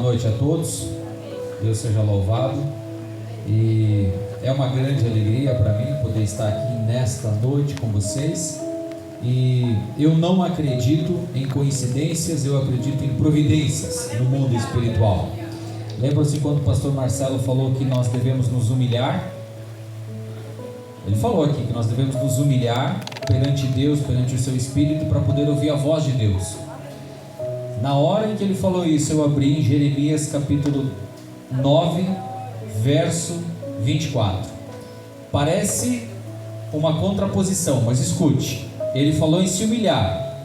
noite a todos, Deus seja louvado, e é uma grande alegria para mim poder estar aqui nesta noite com vocês. E eu não acredito em coincidências, eu acredito em providências no mundo espiritual. Lembra-se quando o pastor Marcelo falou que nós devemos nos humilhar? Ele falou aqui que nós devemos nos humilhar perante Deus, perante o seu Espírito, para poder ouvir a voz de Deus. Na hora em que ele falou isso, eu abri em Jeremias capítulo 9, verso 24. Parece uma contraposição, mas escute. Ele falou em se humilhar,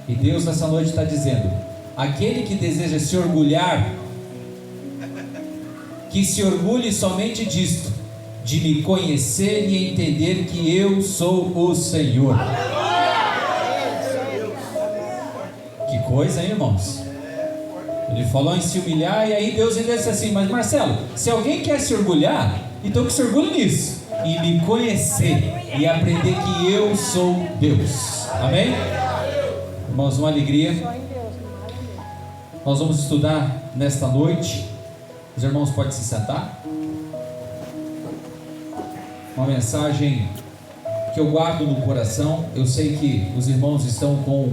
e Deus nessa noite está dizendo: aquele que deseja se orgulhar, que se orgulhe somente disto, de me conhecer e entender que eu sou o Senhor. Que coisa, hein, irmãos? Ele falou em se humilhar, e aí Deus ainda disse assim: mas Marcelo, se alguém quer se orgulhar, então que se orgulhe nisso, e me conhecer e aprender que eu sou Deus. Amém? Irmãos, uma alegria. Nós vamos estudar nesta noite. Os irmãos podem se sentar. Uma mensagem que eu guardo no coração. Eu sei que os irmãos estão com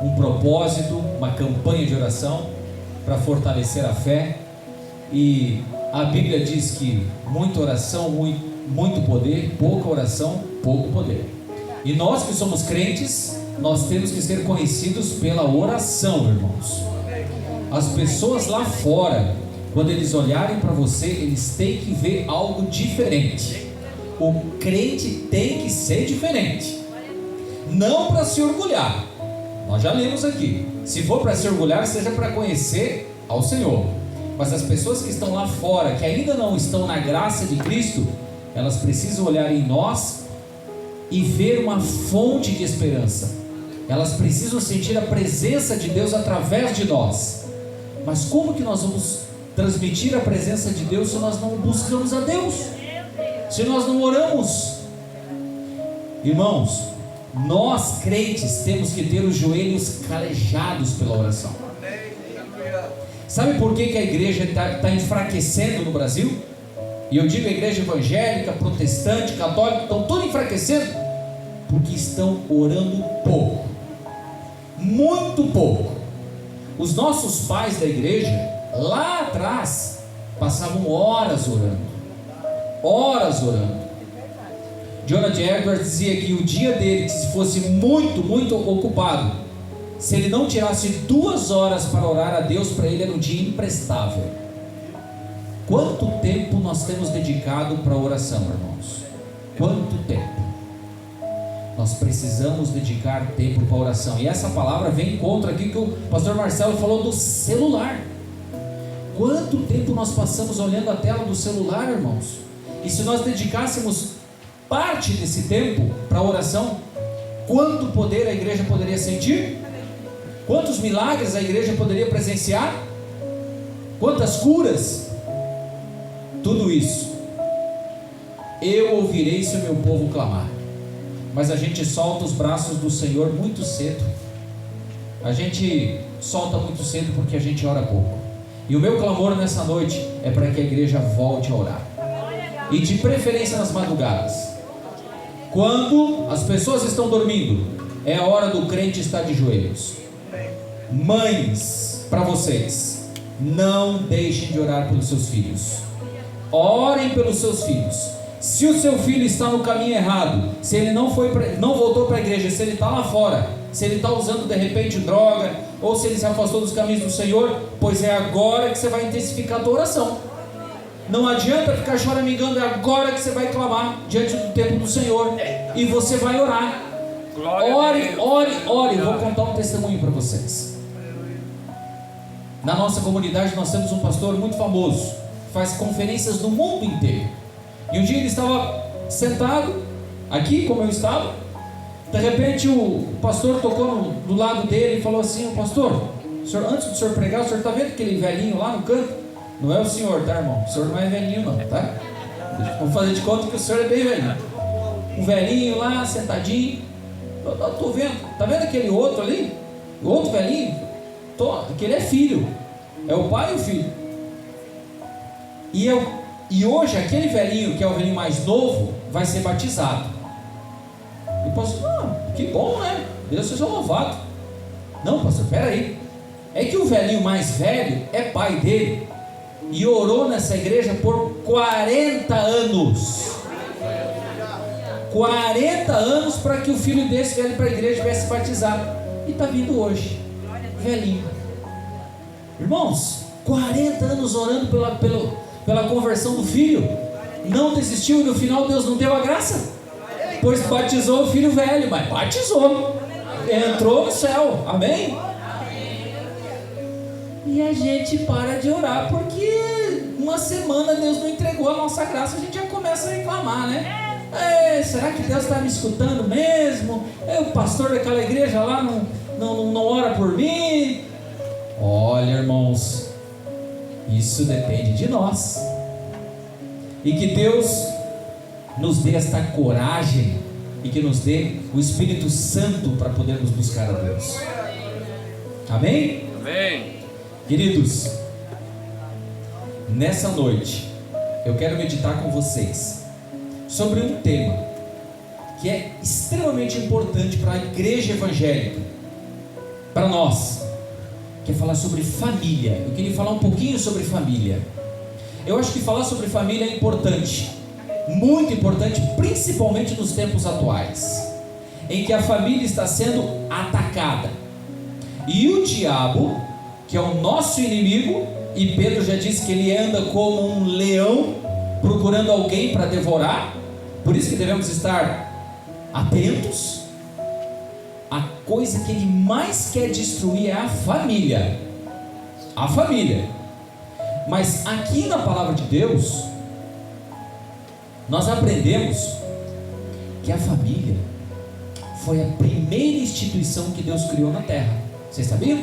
um propósito, uma campanha de oração para fortalecer a fé. E a Bíblia diz que muita oração, muito poder, pouca oração, pouco poder. E nós que somos crentes, nós temos que ser conhecidos pela oração, irmãos. As pessoas lá fora, quando eles olharem para você, eles têm que ver algo diferente. O crente tem que ser diferente, não para se orgulhar. Nós já lemos aqui, se for para se orgulhar, seja para conhecer ao Senhor. Mas as pessoas que estão lá fora, que ainda não estão na graça de Cristo, elas precisam olhar em nós e ver uma fonte de esperança. Elas precisam sentir a presença de Deus através de nós. Mas como que nós vamos transmitir a presença de Deus se nós não buscamos a Deus? Se nós não oramos? Irmãos, nós crentes temos que ter os joelhos calejados pela oração. Sabe por que a igreja está enfraquecendo no Brasil? E eu digo a igreja evangélica, protestante, católica, estão todos enfraquecendo, porque estão orando pouco, muito pouco. Os nossos pais da igreja, lá atrás, passavam horas orando. Jonathan Edwards dizia que o dia dele, se fosse muito ocupado, se ele não tirasse 2 horas para orar a Deus, para ele era um dia imprestável. Quanto tempo nós temos dedicado para a oração, irmãos? Quanto tempo? Nós precisamos dedicar tempo para a oração. E essa palavra vem contra aqui que o pastor Marcelo falou do celular. Quanto tempo nós passamos olhando a tela do celular, irmãos? E se nós dedicássemos parte desse tempo para a oração, quanto poder a igreja poderia sentir? Quantos milagres a igreja poderia presenciar? Quantas curas? Tudo isso eu ouvirei se o meu povo clamar. Mas a gente solta os braços do Senhor muito cedo. A gente solta muito cedo porque a gente ora pouco. E o meu clamor nessa noite é para que a igreja volte a orar, e de preferência nas madrugadas, quando as pessoas estão dormindo. É a hora do crente estar de joelhos. Mães, para vocês, não deixem de orar pelos seus filhos. Orem pelos seus filhos. Se o seu filho está no caminho errado, se ele não voltou para a igreja, se ele está lá fora, se ele está usando de repente droga, ou se ele se afastou dos caminhos do Senhor, pois é agora que você vai intensificar a tua oração. Não adianta ficar choramingando, é agora que você vai clamar diante do templo do Senhor, e você vai orar. Ore. Eu vou contar um testemunho para vocês. Na nossa comunidade nós temos um pastor muito famoso, que faz conferências no mundo inteiro. E um dia ele estava sentado aqui, como eu estava. De repente o pastor tocou do lado dele e falou assim: pastor, senhor, antes do senhor pregar, o senhor está vendo aquele velhinho lá no canto? Não é o senhor, tá, irmão? O senhor não é velhinho não, tá? Vamos fazer de conta que o senhor é bem velhinho. Um velhinho lá, sentadinho. Eu tô vendo, tá vendo aquele outro ali? O outro velhinho? Aquele é filho. É o pai e o filho. E hoje aquele velhinho, que é o velhinho mais novo, vai ser batizado. E o pastor, que bom, né? Deus seja louvado. Não, pastor, peraí. É que o velhinho mais velho é pai dele e orou nessa igreja por 40 anos. 40 anos para que o filho desse velho para a igreja tivesse batizado. E está vindo hoje, velhinho. Irmãos, 40 anos orando pela conversão do filho. Não desistiu e no final Deus não deu a graça? Pois batizou o filho velho, mas batizou. Entrou no céu, amém? E a gente para de orar porque uma semana Deus não entregou a nossa graça, a gente já começa a reclamar, né? Será que Deus está me escutando mesmo? O pastor daquela igreja lá não ora por mim? Olha, irmãos, isso depende de nós. E que Deus nos dê esta coragem e que nos dê o Espírito Santo para podermos buscar a Deus. Amém? Amém. Queridos, nessa noite eu quero meditar com vocês sobre um tema que é extremamente importante para a igreja evangélica, para nós, que é falar sobre família. Eu queria falar um pouquinho sobre família. Eu acho que falar sobre família é importante, muito importante, principalmente nos tempos atuais, em que a família está sendo atacada, e o diabo, que é o nosso inimigo, e Pedro já disse que ele anda como um leão, procurando alguém para devorar. Por isso que devemos estar atentos. A coisa que ele mais quer destruir é a família. A família. Mas aqui na palavra de Deus, nós aprendemos que a família foi a primeira instituição que Deus criou na terra. Vocês sabiam?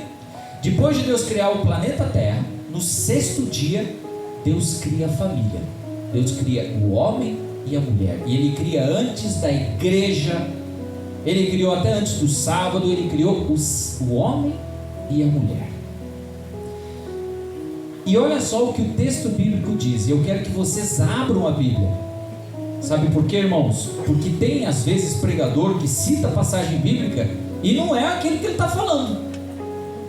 Depois de Deus criar o planeta Terra, no sexto dia, Deus cria a família. Deus cria o homem e a mulher. E Ele cria antes da igreja. Ele criou até antes do sábado. Ele criou o homem e a mulher. E olha só o que o texto bíblico diz. Eu quero que vocês abram a Bíblia. Sabe por quê, irmãos? Porque tem às vezes pregador que cita a passagem bíblica e não é aquele que ele está falando.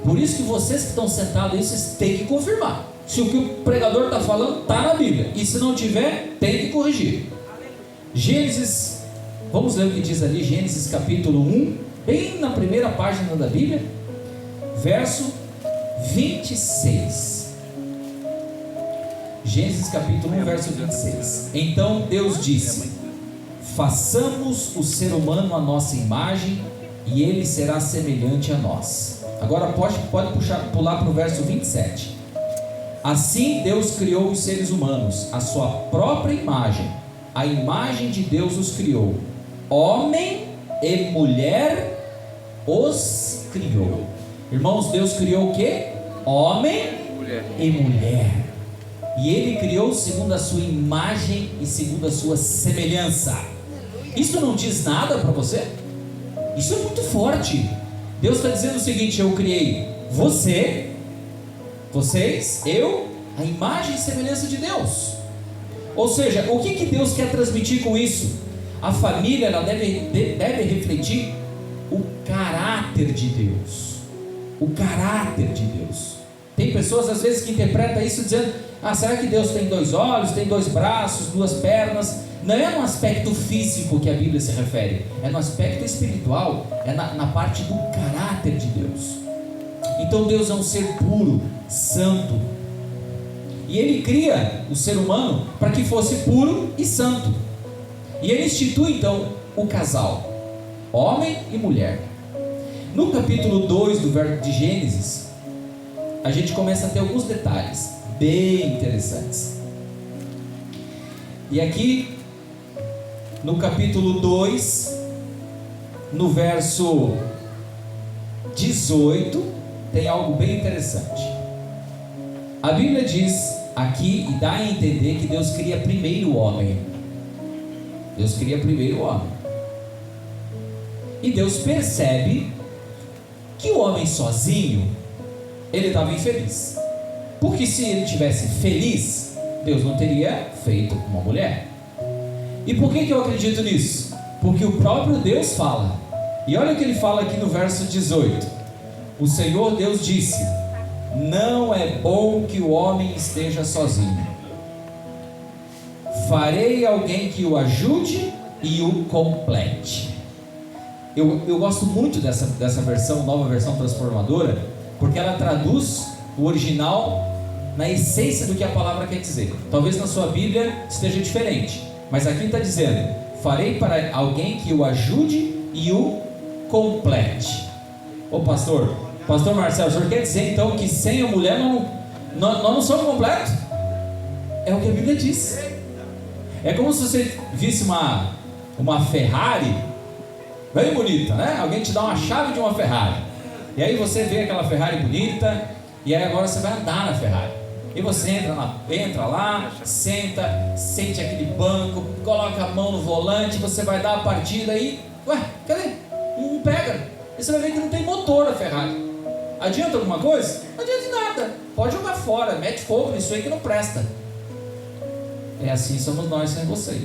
Por isso que vocês que estão sentados aí, vocês têm que confirmar se o que o pregador está falando está na Bíblia. E se não tiver, tem que corrigir. Gênesis, vamos ler o que diz ali, Gênesis capítulo 1, bem na primeira página da Bíblia, verso 26. Gênesis capítulo 1, verso 26. Então Deus disse: façamos o ser humano à nossa imagem, e ele será semelhante a nós. Agora pode pular para o verso 27. Assim Deus criou os seres humanos, a sua própria imagem. A imagem de Deus os criou. Homem e mulher os criou. Irmãos, Deus criou o quê? Homem e mulher. E Ele criou segundo a sua imagem e segundo a sua semelhança. Isso não diz nada para você? Isso é muito forte. Deus está dizendo o seguinte: eu criei você, vocês, eu, a imagem e semelhança de Deus. Ou seja, o que Deus quer transmitir com isso? A família, ela deve refletir o caráter de Deus. O caráter de Deus. Tem pessoas às vezes que interpretam isso dizendo: será que Deus tem 2 olhos, tem 2 braços, 2 pernas? Não é no aspecto físico que a Bíblia se refere, é no aspecto espiritual, é na parte do caráter de Deus. Então Deus é um ser puro, santo, e Ele cria o ser humano para que fosse puro e santo. E Ele institui então o casal, homem e mulher. No capítulo 2 do verso de Gênesis, a gente começa a ter alguns detalhes bem interessantes. E aqui no capítulo 2, no verso 18, tem algo bem interessante. A Bíblia diz aqui, e dá a entender, que Deus cria primeiro o homem. Deus cria primeiro o homem. E Deus percebe que o homem sozinho, ele estava infeliz. Porque se ele estivesse feliz, Deus não teria feito uma mulher. E por que eu acredito nisso? Porque o próprio Deus fala. E olha o que ele fala aqui no verso 18. O Senhor Deus disse: não é bom que o homem esteja sozinho. Farei alguém que o ajude e o complete. Eu gosto muito dessa versão, nova versão transformadora, porque ela traduz o original na essência do que a palavra quer dizer. Talvez na sua Bíblia esteja diferente, mas aqui está dizendo: farei para alguém que o ajude e o complete. Ô pastor Marcelo, o senhor quer dizer então que sem a mulher nós não somos completos? É o que a Bíblia diz. É como se você visse uma Ferrari bem bonita, né? Alguém te dá uma chave de uma Ferrari, e aí você vê aquela Ferrari bonita, e aí agora você vai andar na Ferrari. E você entra lá, sente aquele banco, coloca a mão no volante, você vai dar a partida e... ué, cadê? Não pega. E você vai ver que não tem motor a Ferrari. Adianta alguma coisa? Não adianta nada. Pode jogar fora, mete fogo nisso aí que não presta. É assim somos nós sem vocês.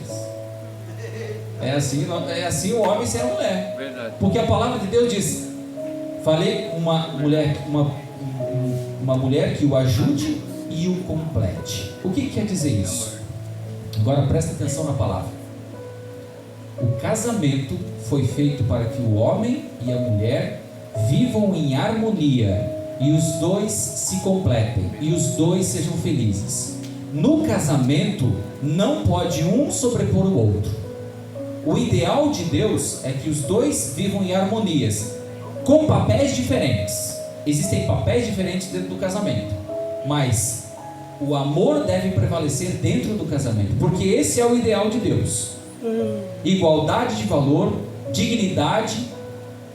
É assim o homem sem a mulher. Verdade. Porque a palavra de Deus diz: falei uma mulher que o ajude e o complete. O que quer dizer isso? Agora presta atenção na palavra. O casamento foi feito para que o homem e a mulher vivam em harmonia, e os dois se completem, e os dois sejam felizes. No casamento não pode um sobrepor o outro. O ideal de Deus é que os dois vivam em harmonias, com papéis diferentes. Existem papéis diferentes dentro do casamento, mas o amor deve prevalecer dentro do casamento, porque esse é o ideal de Deus. Igualdade de valor, dignidade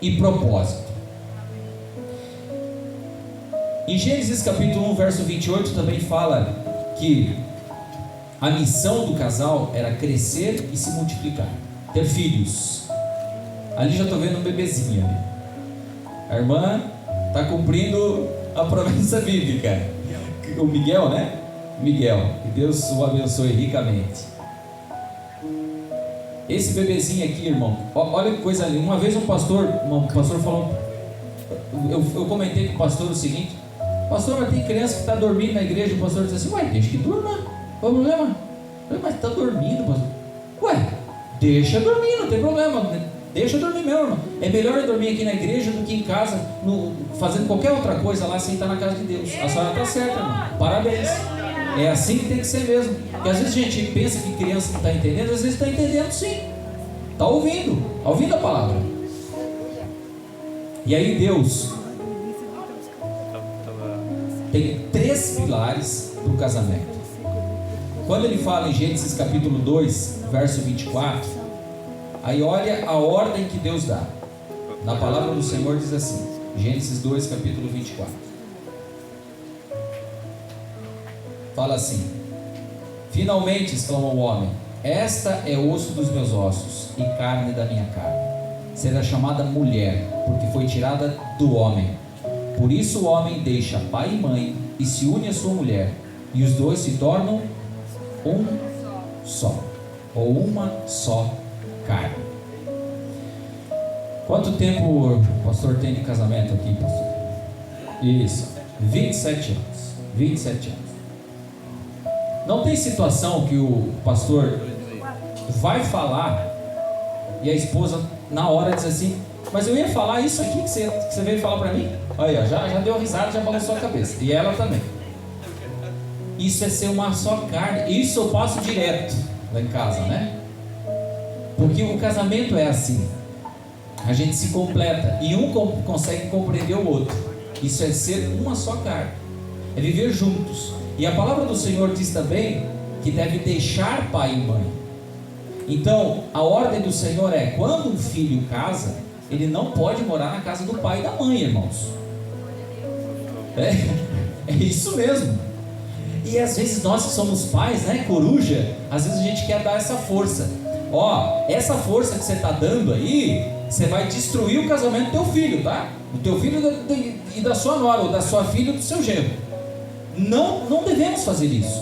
e propósito. Em Gênesis capítulo 1, verso 28 também fala que a missão do casal era crescer e se multiplicar, ter filhos. Ali já estou vendo um bebezinho ali. A irmã está cumprindo a promessa bíblica. O Miguel, né? Miguel, que Deus o abençoe ricamente. Esse bebezinho aqui, irmão, olha que coisa ali. Uma vez um pastor falou, eu comentei com o pastor o seguinte: pastor, mas tem criança que está dormindo na igreja. O pastor disse assim: ué, deixa que durma, qual o problema? Mas está dormindo, pastor. Ué, deixa dormir, não tem problema, deixa dormir mesmo, irmão. É melhor eu dormir aqui na igreja do que em casa, fazendo qualquer outra coisa lá sem estar na casa de Deus. A senhora está certa, irmão, parabéns. É assim que tem que ser mesmo. Porque às vezes a gente pensa que criança não está entendendo, às vezes está entendendo sim, está ouvindo a palavra. E aí Deus tem 3 pilares para o casamento. Quando ele fala em Gênesis capítulo 2, verso 24, aí olha a ordem que Deus dá. Na palavra do Senhor diz assim, Gênesis 2, capítulo 24. Fala assim: finalmente, exclama o homem, esta é osso dos meus ossos e carne da minha carne. Será chamada mulher, porque foi tirada do homem. Por isso o homem deixa pai e mãe e se une à sua mulher, e os dois se tornam um só, ou uma só carne. Quanto tempo o pastor tem de casamento aqui, pastor? Isso, 27 anos. 27 anos. Não tem situação que o pastor vai falar e a esposa na hora diz assim: mas eu ia falar isso aqui que você veio falar para mim? Olha, já deu risada, já balançou a cabeça. E ela também. Isso é ser uma só carne. Isso eu passo direto lá em casa, né? Porque o casamento é assim. A gente se completa e um consegue compreender o outro. Isso é ser uma só carne. É viver juntos. E a palavra do Senhor diz também que deve deixar pai e mãe. Então, a ordem do Senhor é: quando um filho casa, ele não pode morar na casa do pai e da mãe, irmãos. É isso mesmo. E às vezes nós que somos pais, né, coruja, às vezes a gente quer dar essa força. Ó, essa força que você está dando aí, você vai destruir o casamento do teu filho, tá? Do teu filho e da sua nora, ou da sua filha ou do seu genro. Não devemos fazer isso.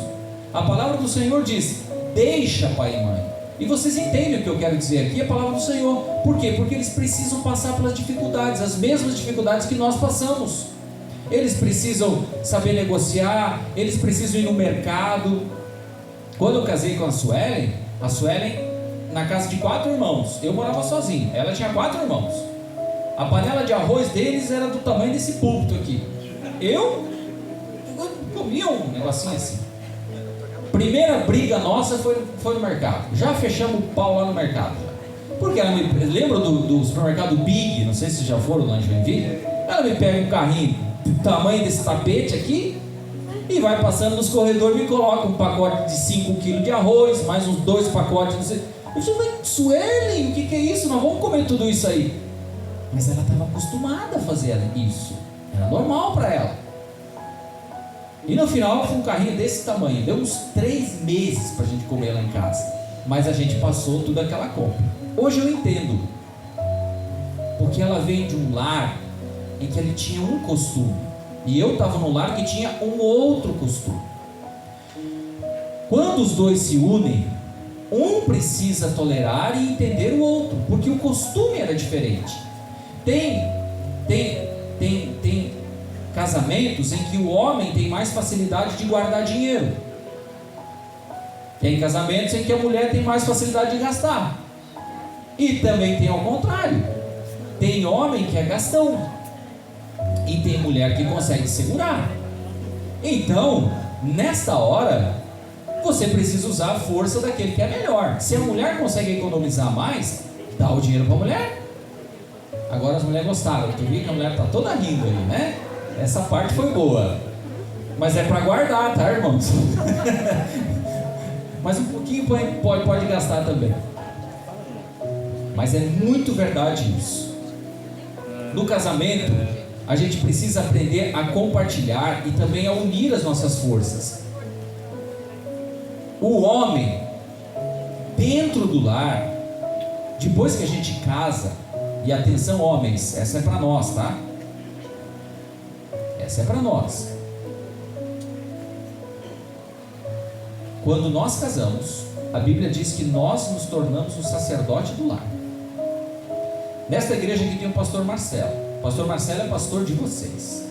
A palavra do Senhor diz: deixa pai e mãe. E vocês entendem o que eu quero dizer aqui? A palavra do Senhor. Por quê? Porque eles precisam passar pelas dificuldades, as mesmas dificuldades que nós passamos. Eles precisam saber negociar, eles precisam ir no mercado. Quando eu casei com a Suelen, na casa de 4 irmãos, eu morava sozinho, ela tinha 4 irmãos. A panela de arroz deles era do tamanho desse púlpito aqui. Eu comia um negocinho assim. Primeira briga nossa foi no mercado. Já fechamos o pau lá no mercado. Porque ela lembra do supermercado Big? Não sei se já foram lá em Joinville. Ela me pega um carrinho do tamanho desse tapete aqui e vai passando nos corredores e me coloca um pacote de 5 kg de arroz, mais uns 2 pacotes, não sei. Eu falei: Suelen, o que é isso? Nós vamos comer tudo isso aí. Mas ela estava acostumada a fazer isso. Era normal para ela. E no final foi um carrinho desse tamanho. Deu uns 3 meses para a gente comer lá em casa. Mas a gente passou toda aquela compra. Hoje eu entendo. Porque ela veio de um lar em que ele tinha um costume. E eu estava num lar que tinha um outro costume. Quando os dois se unem, um precisa tolerar e entender o outro. Porque o costume era diferente. Tem casamentos em que o homem tem mais facilidade de guardar dinheiro. Tem casamentos em que a mulher tem mais facilidade de gastar. E também tem ao contrário. Tem homem que é gastão e tem mulher que consegue segurar. Então, nesta hora, você precisa usar a força daquele que é melhor. Se a mulher consegue economizar mais, dá o dinheiro para a mulher. Agora as mulheres gostaram. Tu viu que a mulher está toda rindo ali, né? Essa parte foi boa. Mas é para guardar, tá, irmãos? Mas um pouquinho pode gastar também. Mas é muito verdade isso. No casamento, a gente precisa aprender a compartilhar e também a unir as nossas forças. O homem, dentro do lar, depois que a gente casa, e atenção homens, essa é para nós, tá? Essa é para nós. Quando nós casamos, a Bíblia diz que nós nos tornamos o sacerdote do lar. Nesta igreja aqui tem o pastor Marcelo. O pastor Marcelo é pastor de vocês.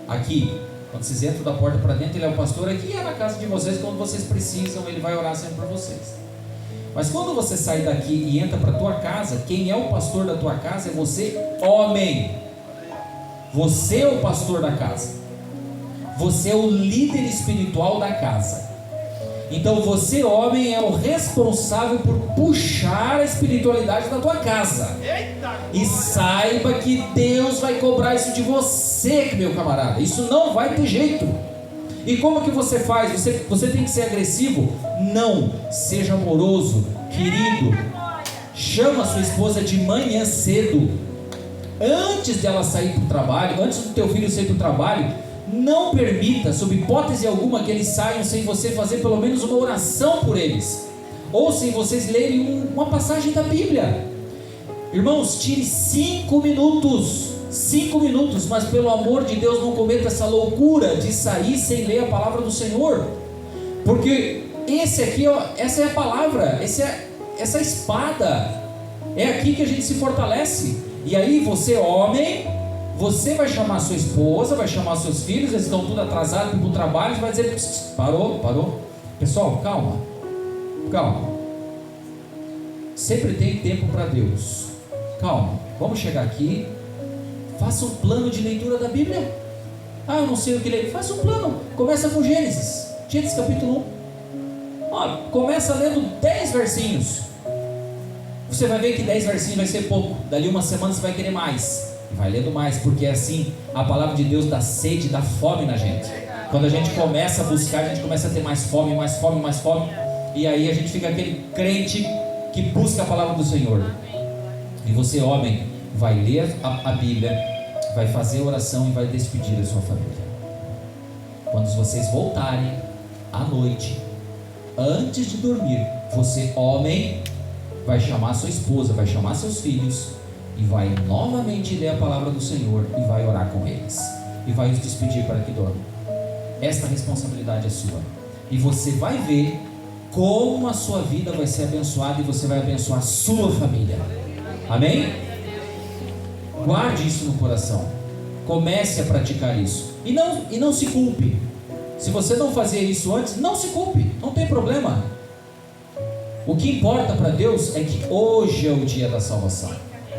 Aqui, quando vocês entram da porta para dentro, ele é o pastor aqui e é na casa de vocês. Quando vocês precisam, ele vai orar sempre por vocês. Mas quando você sai daqui e entra para a tua casa, quem é o pastor da tua casa é você, homem. Você é o pastor da casa. Você é o líder espiritual da casa. Então você, homem, é o responsável por puxar a espiritualidade da tua casa. E saiba que Deus vai cobrar isso de você, meu camarada. Isso não vai ter jeito. E como que você faz? Você tem que ser agressivo? Não. Seja amoroso, querido. Chama a sua esposa de manhã cedo. Antes dela sair para o trabalho, antes do teu filho sair para o trabalho, não permita, sob hipótese alguma, que eles saiam sem você fazer pelo menos uma oração por eles. Ou sem vocês lerem uma passagem da Bíblia. Irmãos, tire 5 minutos. 5 minutos, mas pelo amor de Deus não cometa essa loucura de sair sem ler a palavra do Senhor, porque esse aqui, ó, essa é a palavra, essa espada, é aqui que a gente se fortalece. E aí você, homem, você vai chamar sua esposa, vai chamar seus filhos, eles estão tudo atrasados para o trabalho, vai dizer: parou, pessoal, calma, sempre tem tempo para Deus, calma, vamos chegar aqui. Faça um plano de leitura da Bíblia. Eu não sei o que ler. Faça um plano. Começa com Gênesis capítulo 1. Começa lendo 10 versinhos. Você vai ver que 10 versinhos vai ser pouco. Dali uma semana você vai querer mais. Vai lendo mais, porque é assim, a palavra de Deus dá sede, dá fome na gente. Quando a gente começa a buscar, a gente começa a ter mais fome. E aí a gente fica aquele crente que busca a palavra do Senhor. E você, homem, vai ler a Bíblia, vai fazer oração e vai despedir a sua família. Quando vocês voltarem à noite, antes de dormir, você, homem, vai chamar sua esposa, vai chamar seus filhos e vai novamente ler a palavra do Senhor e vai orar com eles e vai os despedir para que dormam. Esta responsabilidade é sua. E você vai ver como a sua vida vai ser abençoada e você vai abençoar a sua família. Amém? Guarde isso no coração. Comece a praticar isso. E não se culpe. Se você não fazia isso antes, não se culpe. Não tem problema. O que importa para Deus é que hoje é o dia da salvação.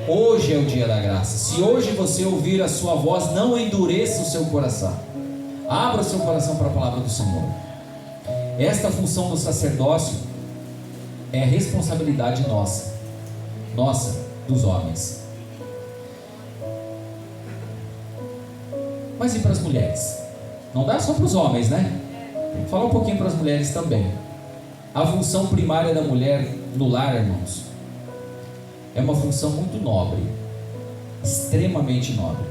Hoje é o dia da graça. Se hoje você ouvir a sua voz, não endureça o seu coração. Abra o seu coração para a palavra do Senhor. Esta função do sacerdócio é responsabilidade nossa, dos homens. Mas e para as mulheres? Não dá só para os homens, né? Tem que falar um pouquinho para as mulheres também. A função primária da mulher no lar, irmãos, é uma função muito nobre, extremamente nobre.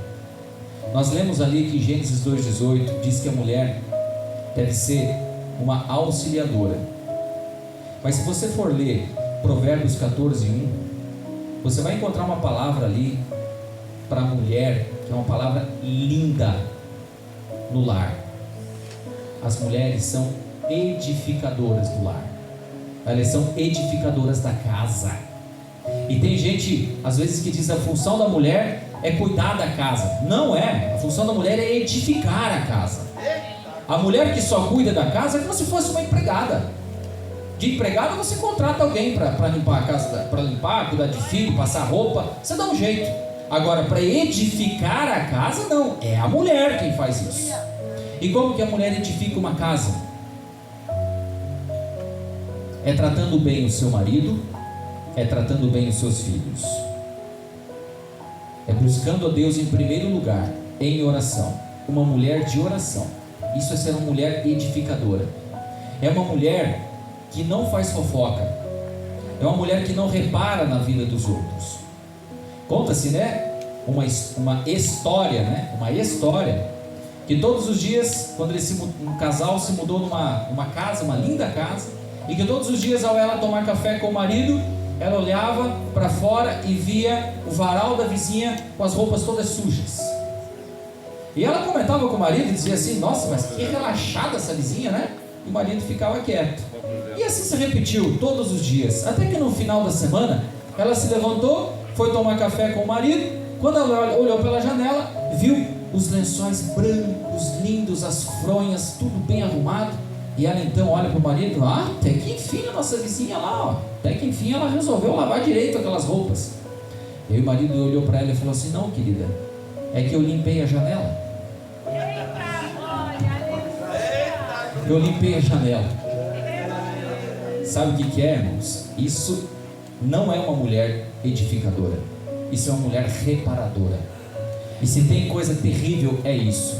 Nós lemos ali que Gênesis 2,18 diz que a mulher deve ser uma auxiliadora. Mas se você for ler Provérbios 14:1, você vai encontrar uma palavra ali para a mulher, que é uma palavra linda no lar. As mulheres são edificadoras do lar. Elas são edificadoras da casa. E tem gente, às vezes, que diz a função da mulher é cuidar da casa. Não é. A função da mulher é edificar a casa. A mulher que só cuida da casa é como se fosse uma empregada. De empregada você contrata alguém para limpar a casa, para limpar, cuidar de filho, passar roupa. Você dá um jeito. Agora, para edificar a casa, não. É a mulher quem faz isso. E como que a mulher edifica uma casa? É tratando bem o seu marido, é tratando bem os seus filhos, é buscando a Deus em primeiro lugar, em oração. Uma mulher de oração. Isso é ser uma mulher edificadora. É uma mulher que não faz fofoca. É uma mulher que não repara na vida dos outros. Conta-se, né? Uma história, né? Uma história que todos os dias, quando um casal se mudou numa casa, uma linda casa, e que todos os dias, ao ela tomar café com o marido, ela olhava para fora e via o varal da vizinha com as roupas todas sujas. E ela comentava com o marido e dizia assim: nossa, mas que relaxada essa vizinha, né? E o marido ficava quieto. E assim se repetiu todos os dias, até que no final da semana ela se levantou, foi tomar café com o marido. Quando ela olhou pela janela, viu os lençóis brancos, lindos, as fronhas, tudo bem arrumado. E ela então olha para o marido: até que enfim a nossa vizinha lá, ó, até que enfim ela resolveu lavar direito aquelas roupas. E aí o marido olhou para ela e falou assim: não, querida, é que eu limpei a janela. Eu limpei a janela. Sabe o que é, irmãos? Isso não é uma mulher edificadora. Isso é uma mulher reparadora. E se tem coisa terrível, é isso.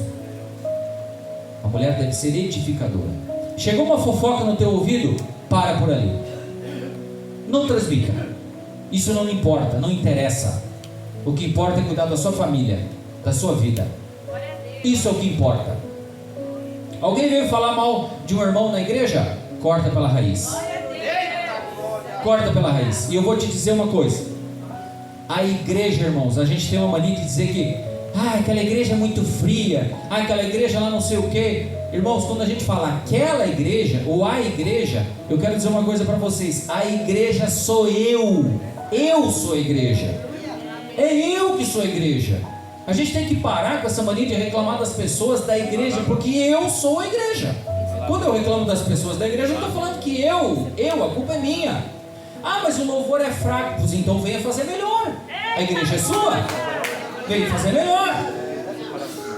A mulher deve ser edificadora. Chegou uma fofoca no teu ouvido, para por ali. Não transmita. Isso não importa, não interessa. O que importa é cuidar da sua família, da sua vida. Isso é o que importa. Alguém veio falar mal de um irmão na igreja? Corta pela raiz. Corta pela raiz. E eu vou te dizer uma coisa. A igreja, irmãos, a gente tem uma mania de dizer que aquela igreja é muito fria, aquela igreja lá não sei o que. Irmãos, quando a gente fala aquela igreja ou a igreja, eu quero dizer uma coisa para vocês: a igreja sou eu sou a igreja, é eu que sou a igreja. A gente tem que parar com essa mania de reclamar das pessoas da igreja, porque eu sou a igreja. Quando eu reclamo das pessoas da igreja, eu estou falando que a culpa é minha. Mas o louvor é fraco. Pois então venha fazer melhor. A igreja é sua, venha fazer melhor.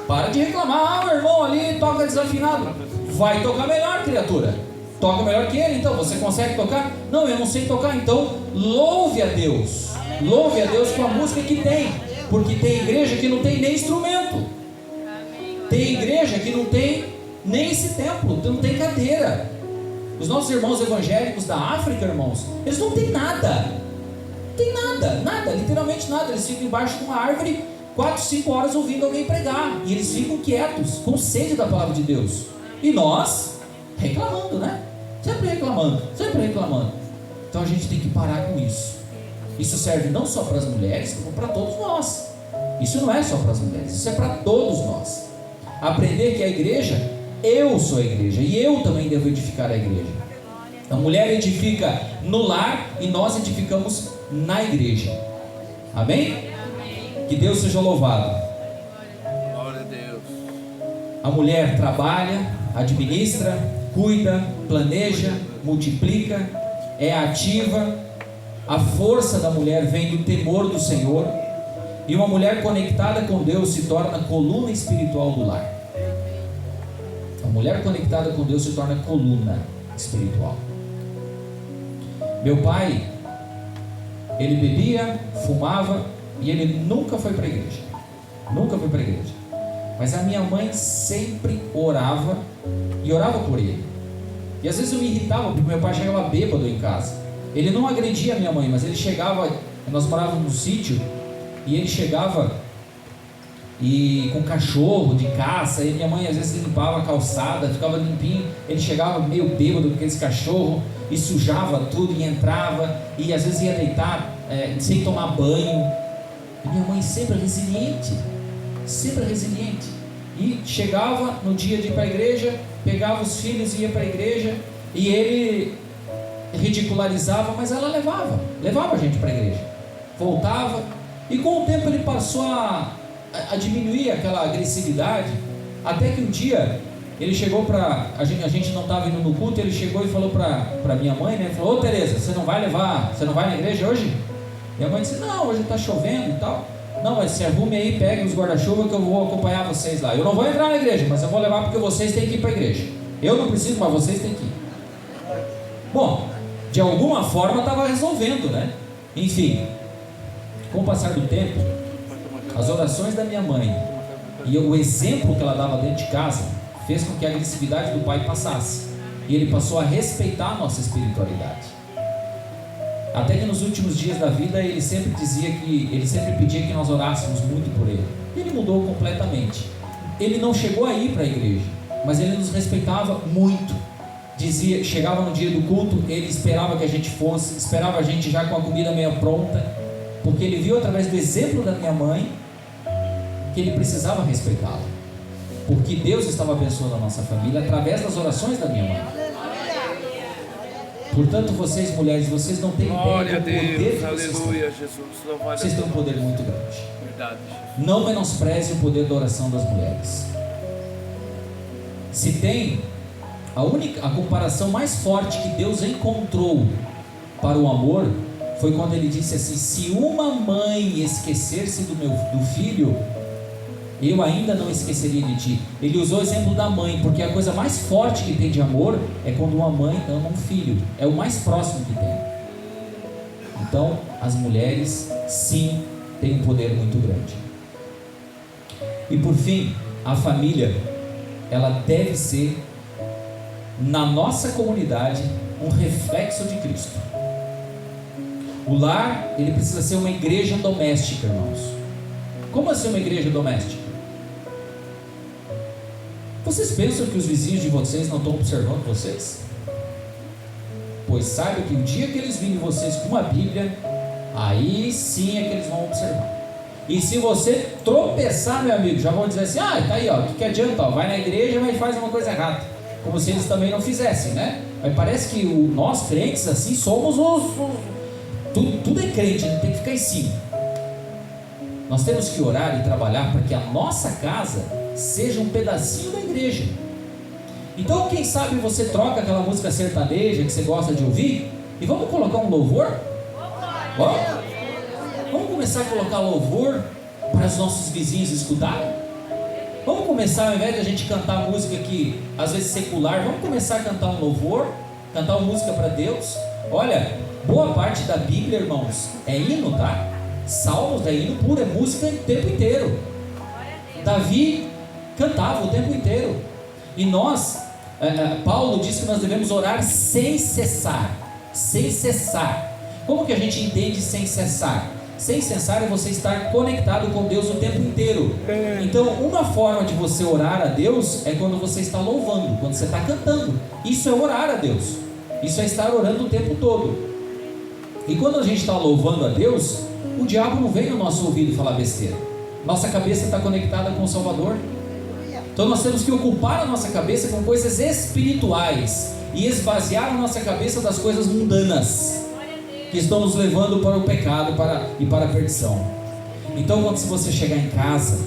Para de reclamar: o irmão ali toca desafinado. Vai tocar melhor, criatura. Toca melhor que ele, então. Você consegue tocar? Não, eu não sei tocar. Então louve a Deus. Louve a Deus com a música que tem. Porque tem igreja que não tem nem instrumento. Tem igreja que não tem nem esse templo, não tem cadeira. Os nossos irmãos evangélicos da África, irmãos, eles não têm nada. Não tem nada, literalmente nada. Eles ficam embaixo de uma árvore 4, 5 horas ouvindo alguém pregar. E eles ficam quietos, com sede da palavra de Deus. E nós, reclamando, né? Sempre reclamando. Então a gente tem que parar com isso. Isso serve não só para as mulheres, como para todos nós. Isso não é só para as mulheres, isso é para todos nós. Aprender que a igreja eu sou a igreja e eu também devo edificar a igreja. A mulher edifica no lar e nós edificamos na igreja. Amém? Que Deus seja louvado. Glória a Deus. A mulher trabalha, administra, cuida, planeja, multiplica, é ativa. A força da mulher vem do temor do Senhor. E uma mulher conectada com Deus se torna coluna espiritual do lar. A mulher conectada com Deus se torna coluna espiritual. Meu pai, ele bebia, fumava e ele nunca foi para a igreja. Nunca foi para a igreja. Mas a minha mãe sempre orava e orava por ele. E às vezes eu me irritava porque meu pai chegava bêbado em casa. Ele não agredia a minha mãe, mas ele chegava, nós morávamos no sítio, e ele chegava e com cachorro de caça, e minha mãe às vezes limpava a calçada, ficava limpinho, ele chegava meio bêbado com aqueles cachorros, e sujava tudo, e entrava, e às vezes ia deitar sem tomar banho. E minha mãe sempre resiliente, e chegava no dia de ir para a igreja, pegava os filhos e ia para a igreja, e ele ridicularizava, mas ela levava a gente para a igreja, voltava, e com o tempo ele passou a diminuir aquela agressividade, até que um dia ele chegou para a gente não estava indo no culto, ele chegou e falou para minha mãe, né? Falou: ô Tereza, você não vai na igreja hoje? Minha mãe disse: não, hoje está chovendo e tal. Não, mas se arrume aí, pegue os guarda-chuva que eu vou acompanhar vocês lá. Eu não vou entrar na igreja, mas eu vou levar porque vocês têm que ir para a igreja. Eu não preciso, mas vocês têm que ir. Bom, de alguma forma estava resolvendo, né? Enfim, com o passar do tempo, as orações da minha mãe e o exemplo que ela dava dentro de casa fez com que a agressividade do pai passasse, e ele passou a respeitar a nossa espiritualidade. Até que nos últimos dias da vida ele sempre pedia que nós orássemos muito por ele. Ele mudou completamente. Ele não chegou a ir para a igreja, mas ele nos respeitava muito. Chegava no dia do culto, ele esperava que a gente fosse, esperava a gente já com a comida meio pronta, porque ele viu através do exemplo da minha mãe que ele precisava respeitá-la, porque Deus estava abençoando a nossa família através das orações da minha mãe. Portanto, vocês mulheres, vocês não têm ideia do poder que vocês têm. Vocês têm um poder muito grande. Verdade. Não menospreze o poder da oração das mulheres. Se tem a comparação mais forte que Deus encontrou para o amor, foi quando ele disse assim: se uma mãe esquecer-se do filho, eu ainda não esqueceria de ti. Ele usou o exemplo da mãe, porque a coisa mais forte que tem de amor é quando uma mãe ama um filho, é o mais próximo que tem. Então, as mulheres, sim, têm um poder muito grande. E por fim, a família, ela deve ser, na nossa comunidade, um reflexo de Cristo. O lar, ele precisa ser uma igreja doméstica, irmãos. Como assim uma igreja doméstica? Vocês pensam que os vizinhos de vocês não estão observando vocês? Pois saiba que o dia que eles virem vocês com uma Bíblia, aí sim é que eles vão observar. E se você tropeçar, meu amigo, já vão dizer assim: ah, tá aí, ó, o que adianta? Ó, vai na igreja, mas faz uma coisa errada. Como se eles também não fizessem, né? Mas parece que nós crentes assim somos tudo é crente, a gente tem que ficar em cima. Nós temos que orar e trabalhar para que a nossa casa seja um pedacinho da igreja. Então, quem sabe você troca aquela música sertaneja que você gosta de ouvir e vamos colocar um louvor? Vamos começar a colocar louvor para os nossos vizinhos escutarem? Vamos começar, ao invés de a gente cantar música que às vezes secular, vamos começar a cantar um louvor, cantar uma música para Deus. Olha, boa parte da Bíblia, irmãos, é hino, tá? Salmos é hino puro, é música o tempo inteiro. Davi cantava o tempo inteiro. E nós, Paulo diz que nós devemos orar sem cessar. Sem cessar. Como que a gente entende sem cessar? Sem cessar é você estar conectado com Deus o tempo inteiro. Então, uma forma de você orar a Deus é quando você está louvando, quando você está cantando. Isso é orar a Deus. Isso é estar orando o tempo todo. E quando a gente está louvando a Deus, o diabo não vem no nosso ouvido falar besteira. Nossa cabeça está conectada com o Salvador. Então nós temos que ocupar a nossa cabeça com coisas espirituais e esvaziar a nossa cabeça das coisas mundanas que estão nos levando para o pecado e para a perdição. Então quando você chegar em casa,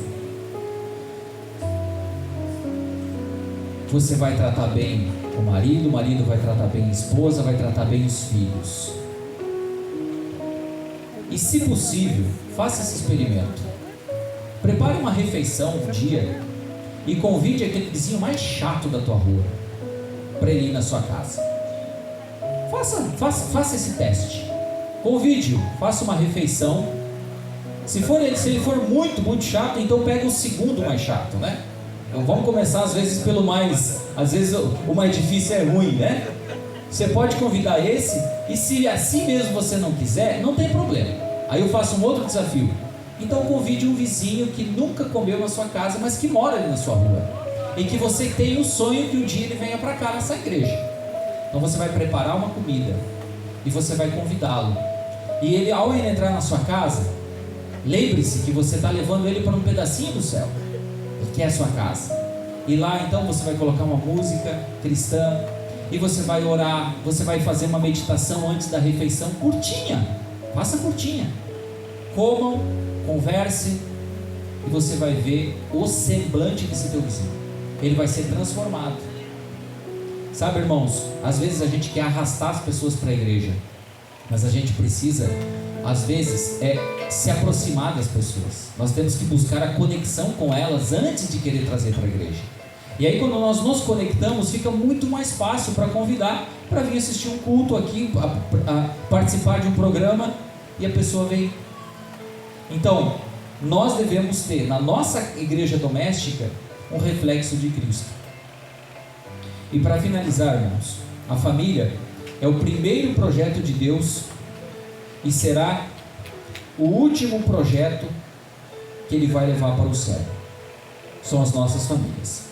você vai tratar bem o marido vai tratar bem a esposa, vai tratar bem os filhos. E se possível, faça esse experimento. Prepare uma refeição um dia e convide aquele vizinho mais chato da tua rua para ele ir na sua casa. Faça esse teste. Convide-o, faça uma refeição. Se ele for muito, muito chato, então pega o segundo mais chato, né? Então vamos começar às vezes pelo mais, às vezes o mais difícil é ruim, né? Você pode convidar esse, e se assim mesmo você não quiser, não tem problema. Aí eu faço um outro desafio. Então convide um vizinho que nunca comeu na sua casa, mas que mora ali na sua rua, e que você tem o sonho que um dia ele venha para cá nessa igreja. Então você vai preparar uma comida e você vai convidá-lo. E ele, ao ele entrar na sua casa, lembre-se que você está levando ele para um pedacinho do céu, que é a sua casa. E lá então você vai colocar uma música cristã, e você vai orar, você vai fazer uma meditação antes da refeição, curtinha, faça curtinha. Comam, converse, e você vai ver o semblante desse teu vizinho. Ele vai ser transformado. Sabe, irmãos, às vezes a gente quer arrastar as pessoas para a igreja, mas a gente precisa, às vezes, se aproximar das pessoas. Nós temos que buscar a conexão com elas antes de querer trazer para a igreja. E aí quando nós nos conectamos, fica muito mais fácil para convidar, para vir assistir um culto aqui, a participar de um programa, e a pessoa vem. Então, nós devemos ter na nossa igreja doméstica um reflexo de Cristo. E para finalizar, irmãos, a família é o primeiro projeto de Deus e será o último projeto que Ele vai levar para o céu. São as nossas famílias.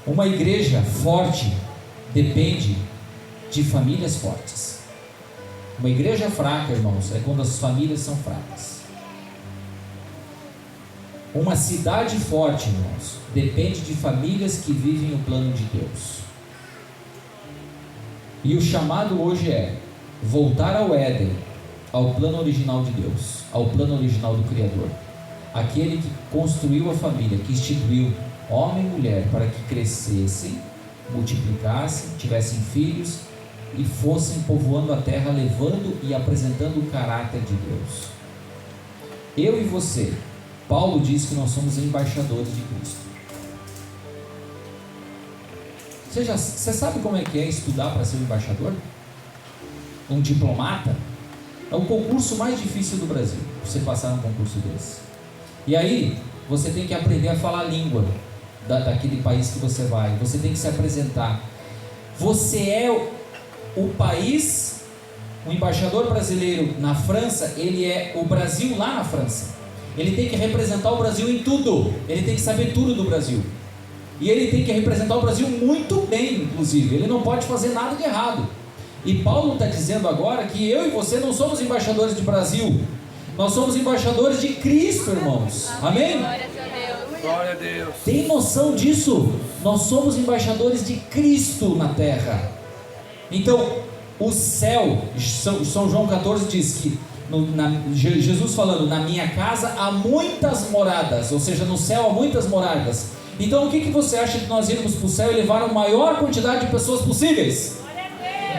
Uma igreja forte depende de famílias fortes. Uma igreja fraca, irmãos, é quando as famílias são fracas. Uma cidade forte, irmãos, depende de famílias que vivem o plano de Deus. E o chamado hoje é voltar ao Éden, ao plano original de Deus, ao plano original do Criador. Aquele que construiu a família, que instituiu homem e mulher para que crescessem, multiplicassem, tivessem filhos e fossem povoando a terra, levando e apresentando o caráter de Deus. Eu e você, Paulo diz que nós somos embaixadores de Cristo. Você sabe como é que é estudar para ser um embaixador? Um diplomata? É o concurso mais difícil do Brasil, você passar num concurso desse. E aí, você tem que aprender a falar a língua daquele país que você vai. Você tem que se apresentar. Você é o país, o embaixador brasileiro na França, ele é o Brasil lá na França. Ele tem que representar o Brasil em tudo. Ele tem que saber tudo do Brasil. E ele tem que representar o Brasil muito bem, inclusive. Ele não pode fazer nada de errado. E Paulo está dizendo agora que eu e você não somos embaixadores de Brasil. Nós somos embaixadores de Cristo, irmãos. Amém? Glória a Deus. Tem noção disso? Nós somos embaixadores de Cristo na terra. Então, o céu, São João 14 diz que Jesus falando, na minha casa há muitas moradas, ou seja, no céu há muitas moradas. Então o que você acha de nós irmos para o céu e levar a maior quantidade de pessoas possíveis?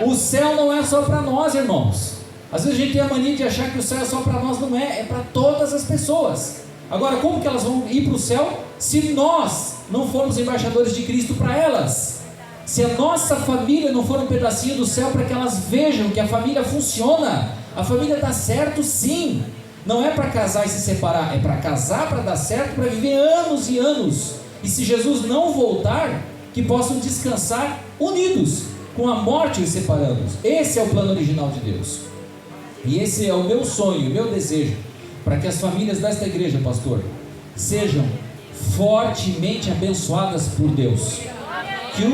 O céu não é só para nós, irmãos. Às vezes a gente tem a mania de achar que o céu é só para nós. Não é, é para todas as pessoas. Agora, como que elas vão ir para o céu se nós não formos embaixadores de Cristo para elas? Se a nossa família não for um pedacinho do céu para que elas vejam que a família funciona, a família dá certo sim. Não é para casar e se separar, é para casar, para dar certo, para viver anos e anos. E se Jesus não voltar, que possam descansar unidos, com a morte os separando. Esse é o plano original de Deus. E esse é o meu sonho, o meu desejo, para que as famílias desta igreja, pastor, sejam fortemente abençoadas por Deus. Que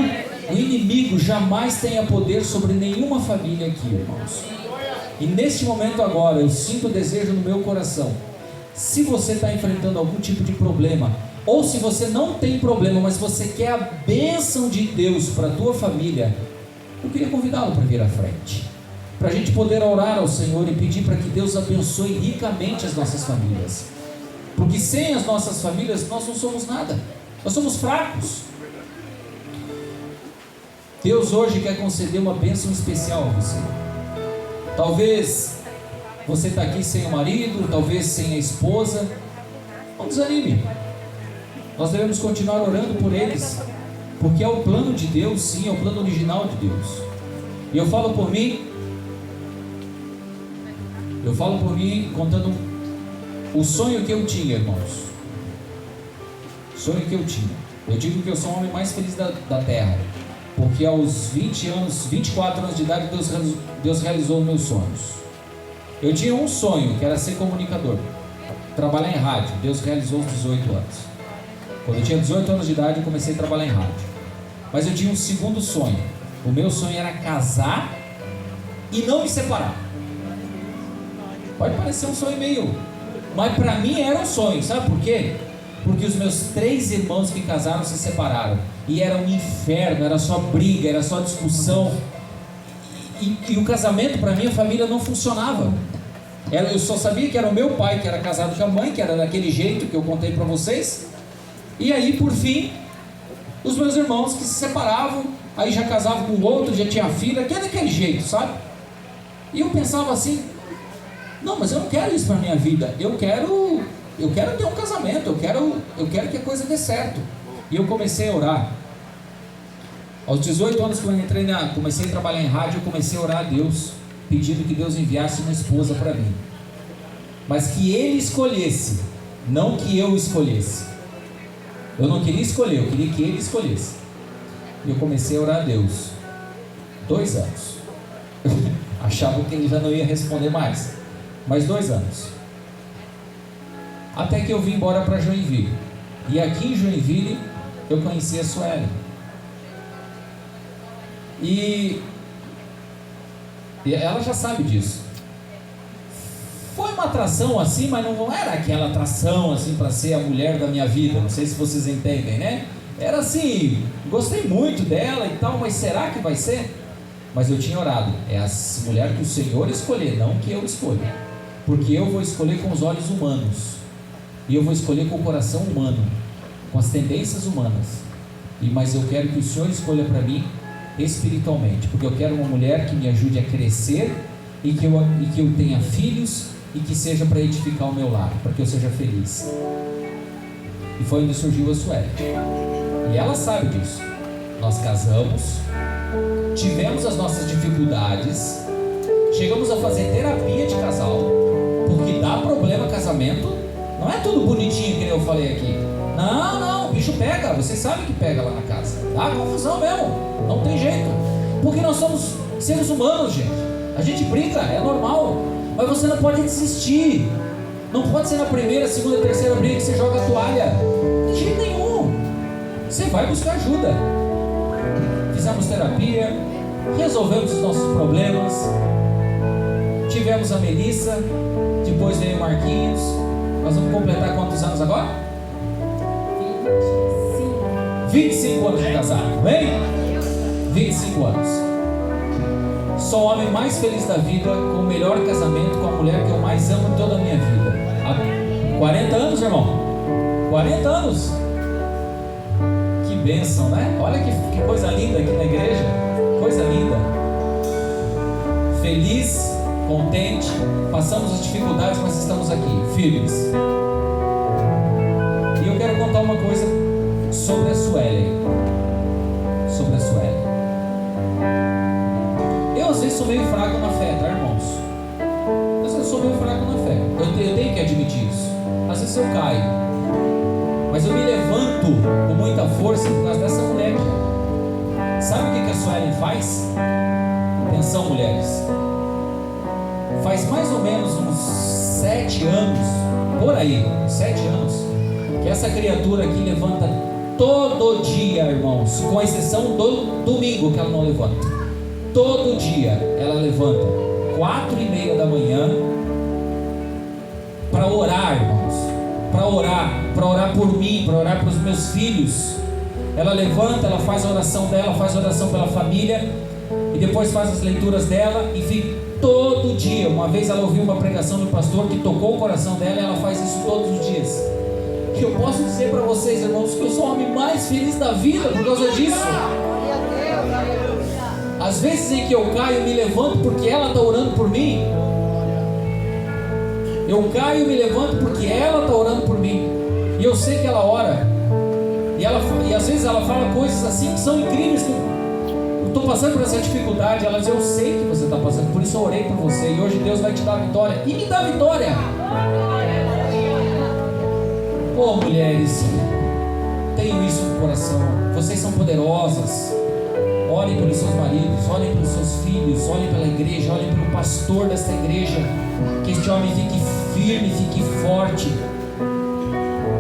o inimigo jamais tenha poder sobre nenhuma família aqui, irmãos. E neste momento agora, eu sinto o desejo no meu coração. Se você está enfrentando algum tipo de problema, ou se você não tem problema, mas você quer a bênção de Deus para a tua família, eu queria convidá-lo para vir à frente, para a gente poder orar ao Senhor e pedir para que Deus abençoe ricamente as nossas famílias, porque sem as nossas famílias nós não somos nada, nós somos fracos. Deus hoje quer conceder uma bênção especial a você. Talvez você está aqui sem o marido, talvez sem a esposa. Não desanime. Nós devemos continuar orando por eles, porque é o plano de Deus, sim, é o plano original de Deus. E eu falo por mim contando o sonho que eu tinha, irmãos. O sonho que eu tinha. Eu digo que eu sou o homem mais feliz da terra, porque aos 24 anos de idade, Deus realizou meus sonhos. Eu tinha um sonho, que era ser comunicador, trabalhar em rádio. Deus realizou os 18 anos. Quando eu tinha 18 anos de idade, eu comecei a trabalhar em rádio. Mas eu tinha um segundo sonho. O meu sonho era casar e não me separar. Pode parecer um sonho meio, mas para mim era um sonho. Sabe por quê? Porque os meus 3 irmãos que casaram se separaram, e era um inferno, era só briga, era só discussão, e o casamento para mim, a família não funcionava. Eu só sabia que era o meu pai que era casado com a mãe, que era daquele jeito que eu contei para vocês, e aí por fim os meus irmãos que se separavam, aí já casavam com o outro, já tinha filha, que é daquele jeito, sabe? E eu pensava assim, não, mas eu não quero isso para minha vida, eu quero ter um casamento, eu quero que a coisa dê certo. E eu comecei a orar. Aos 18 anos, quando eu comecei a trabalhar em rádio, eu comecei a orar a Deus, pedindo que Deus enviasse uma esposa para mim, mas que Ele escolhesse, não que eu escolhesse. Eu não queria escolher, eu queria que Ele escolhesse. E eu comecei a orar a Deus 2 anos. Achava que Ele já não ia responder mais, mas 2 anos. Até que eu vim embora para Joinville. E aqui em Joinville eu conheci a Sueli. E ela já sabe disso. Foi uma atração assim, mas não era aquela atração assim para ser a mulher da minha vida. Não sei se vocês entendem, né? Era assim, gostei muito dela e tal, mas será que vai ser? Mas eu tinha orado. É a mulher que o Senhor escolher, não que eu escolha. Porque eu vou escolher com os olhos humanos. E eu vou escolher com o coração humano, com as tendências humanas. Mas eu quero que o Senhor escolha para mim espiritualmente, porque eu quero uma mulher que me ajude a crescer e que eu tenha filhos e que seja para edificar o meu lar, para que eu seja feliz. E foi onde surgiu a Sueli. E ela sabe disso. Nós casamos, tivemos as nossas dificuldades, chegamos a fazer terapia de casal, porque dá problema casamento. Não é tudo bonitinho que eu falei aqui. Não, o bicho pega, você sabe que pega lá na casa. Dá confusão mesmo, não tem jeito. Porque nós somos seres humanos, gente. A gente briga, é normal. Mas você não pode desistir. Não pode ser na primeira, segunda, terceira briga que você joga a toalha. De jeito nenhum. Você vai buscar ajuda. Fizemos terapia, resolvemos os nossos problemas. Tivemos a Melissa, depois veio o Marquinhos. Nós vamos completar quantos anos agora? 25 anos de casado, vem? 25 anos. Sou o homem mais feliz da vida, com o melhor casamento, com a mulher que eu mais amo em toda a minha vida. Há 40 anos, irmão? 40 anos? Que bênção, né? Olha que coisa linda aqui na igreja. Coisa linda. Feliz, contente, passamos as dificuldades, mas estamos aqui, firmes. E eu quero contar uma coisa sobre a Sueli. Eu às vezes sou meio fraco na fé, tá, irmãos? Às vezes eu sou meio fraco na fé. Eu tenho que admitir isso. Às vezes eu caio, mas eu me levanto com muita força por causa dessa mulher aqui. Sabe o que a Sueli faz? Atenção, mulheres. Faz mais ou menos uns 7 anos, por aí, 7 anos, que essa criatura aqui levanta todo dia, irmãos, com exceção do domingo que ela não levanta. Todo dia ela levanta 4:30 da manhã para orar, irmãos, para orar por mim, para orar pelos meus filhos. Ela levanta, ela faz a oração dela, faz a oração pela família e depois faz as leituras dela e fica todo dia. Uma vez ela ouviu uma pregação do pastor que tocou o coração dela e ela faz isso todos os dias. E eu posso dizer para vocês, irmãos, que eu sou o homem mais feliz da vida por causa disso. Às vezes em que eu caio, eu me levanto porque ela está orando por mim. Eu caio e me levanto porque ela está orando por mim. E eu sei que ela ora. E às vezes ela fala coisas assim que são incríveis. Eu estou passando por essa dificuldade. Ela diz: eu sei que você está passando, por isso eu orei por você. E hoje Deus vai te dar a vitória. E me dá a vitória. Oh, mulheres, tenham isso no coração. Vocês são poderosas. Olhem pelos seus maridos, olhem pelos seus filhos, olhem pela igreja, olhem pelo pastor desta igreja. Que este homem fique firme, fique forte.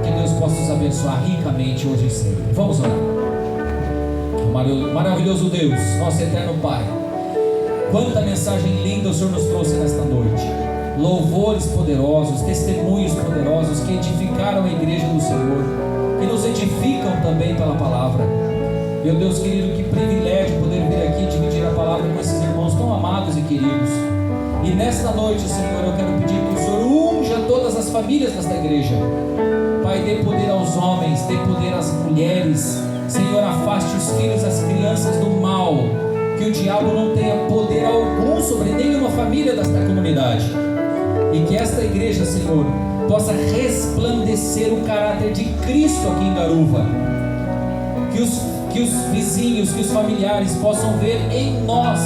Que Deus possa nos abençoar ricamente hoje e sempre. Vamos orar. Maravilhoso Deus, nosso eterno Pai, quanta mensagem linda o Senhor nos trouxe nesta noite. Louvores poderosos, testemunhos poderosos que edificaram a igreja do Senhor, que nos edificam também pela palavra. Meu Deus querido, que privilégio poder vir aqui dividir a palavra com esses irmãos tão amados e queridos. E nesta noite, Senhor, eu quero pedir que o Senhor unja todas as famílias desta igreja. Pai, dê poder aos homens, dê poder às mulheres. Senhor, afaste os filhos, as crianças do mal. Que o diabo não tenha poder algum sobre nenhuma família desta comunidade. E que esta igreja, Senhor, possa resplandecer o caráter de Cristo aqui em Garuva. Que os vizinhos, que os familiares possam ver em nós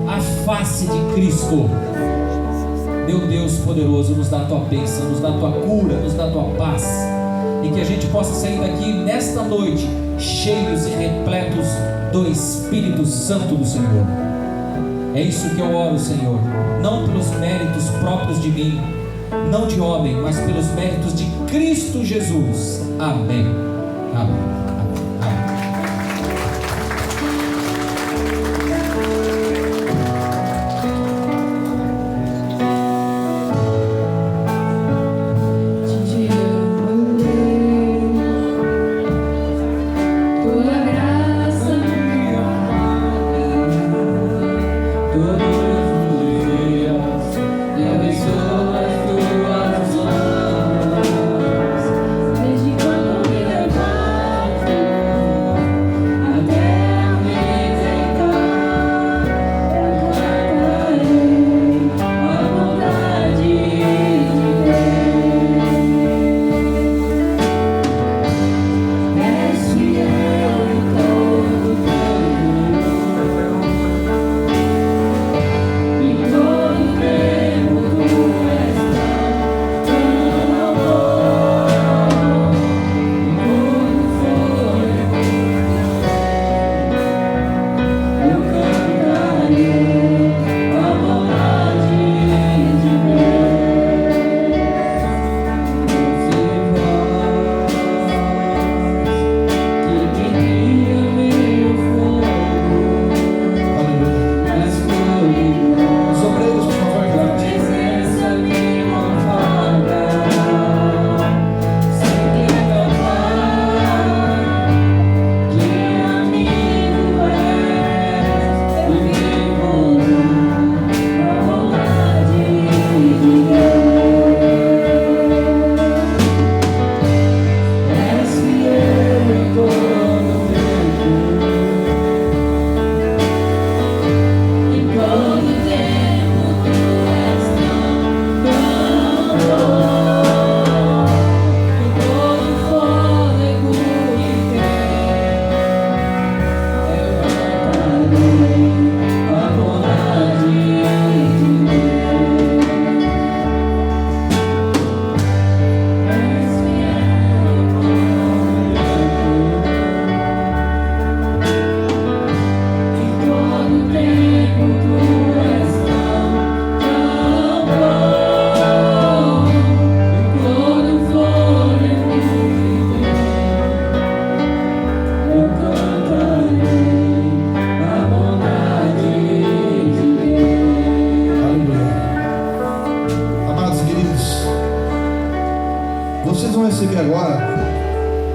a face de Cristo. Meu Deus poderoso, nos dá a tua bênção, nos dá a tua cura, nos dá a tua paz. E que a gente possa sair daqui nesta noite cheios e repletos do Espírito Santo do Senhor. É isso que eu oro, Senhor, não pelos méritos próprios de mim, não de homem, mas pelos méritos de Cristo Jesus. Amém. Amém.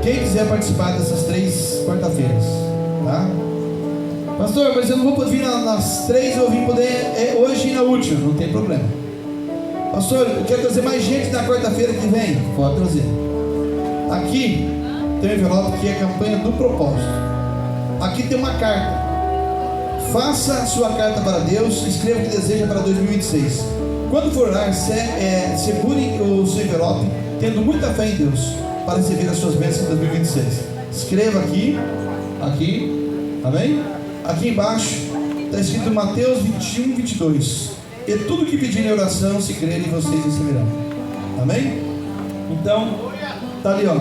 Quem quiser participar dessas 3 quarta-feiras, tá? Pastor, mas eu não vou poder vir nas 3, eu vim poder hoje e na última. Não tem problema. Pastor, eu quero trazer mais gente na quarta-feira que vem. Pode trazer. Aqui tem um envelope que é a campanha do propósito. Aqui tem uma carta. Faça a sua carta para Deus, escreva o que deseja para 2026. Quando for orar, segure o seu envelope, tendo muita fé em Deus, para receber as suas bênçãos em 2026. Escreva aqui, amém? Aqui embaixo está escrito Mateus 21, 22. E tudo que pedirem em oração, se crerem, vocês receberão. Amém? Então, está ali, ó.